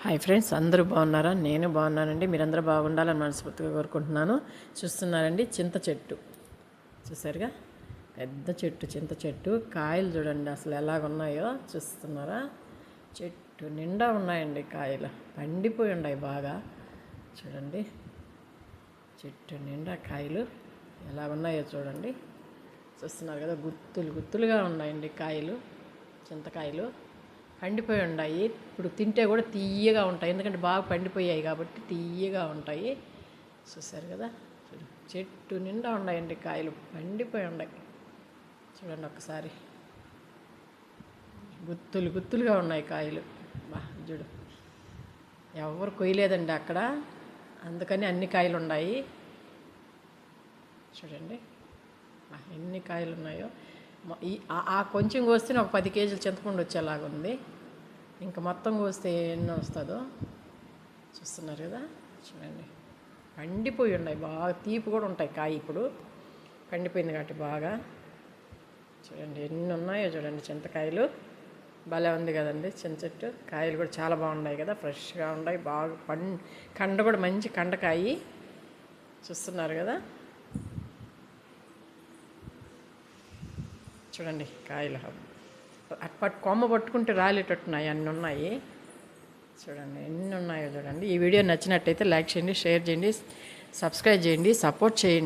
Hi friends, అందరూ బాగున్నారా? నేను బాగున్నానండి. మీరందరూ బాగుండాలని మనస్ఫూర్తిగా కోరుకుంటున్నాను. చూస్తున్నారండి, చింత చెట్టు చూసారుగా, పెద్ద చెట్టు, చింత చెట్టు. కాయలు చూడండి అసలు ఎలాగున్నాయో చూస్తున్నారా? చెట్టు నిండా ఉన్నాయండి కాయలు, పండిపోయి ఉన్నాయి బాగా. చూడండి, చెట్టు నిండా కాయలు ఎలా ఉన్నాయో చూడండి. చూస్తున్నారు కదా, గుత్తులు గుత్తులుగా ఉన్నాయండి కాయలు, చింతకాయలు పండిపోయి ఉన్నాయి. ఇప్పుడు తింటే కూడా తీయగా ఉంటాయి, ఎందుకంటే బాగా పండిపోయాయి కాబట్టి తీయగా ఉంటాయి. చూసారు కదా, చెట్టు నిండా ఉన్నాయండి కాయలు, పండిపోయి ఉన్నాయి. చూడండి ఒక్కసారి, గుత్తులు గుత్తులుగా ఉన్నాయి కాయలు. బా చూడు, ఎవరు కొయ్యలేదండి అక్కడ, అందుకని అన్ని కాయలు ఉన్నాయి. చూడండి ఎన్ని కాయలు ఉన్నాయో. ఆ కొంచెం కోస్తేనే ఒక 10 కేజీలు చింతపండు వచ్చేలాగుంది. ఇంకా మొత్తం కోస్తే ఎన్ని వస్తుందో చూస్తున్నారు కదా. చూడండి, పండిపోయి ఉన్నాయి, బాగా తీపి కూడా ఉంటాయి కాయ. ఇప్పుడు పండిపోయింది కాబట్టి బాగా. చూడండి ఎన్ని ఉన్నాయో చూడండి చింతకాయలు. భలే ఉంది కదండి చింత చెట్టు. కాయలు కూడా చాలా బాగున్నాయి కదా, ఫ్రెష్గా ఉన్నాయి బాగా. కండ కూడా మంచి కండకాయి. చూస్తున్నారు కదా, చూడండి కాయలు అప్పటి కొమ్మ పట్టుకుంటే రాలేటట్టున్నాయి, అన్నీ ఉన్నాయి. చూడండి ఎన్ని ఉన్నాయో చూడండి. ఈ వీడియో నచ్చినట్టయితే లైక్ చేయండి, షేర్ చేయండి, సబ్స్క్రైబ్ చేయండి, సపోర్ట్ చేయండి.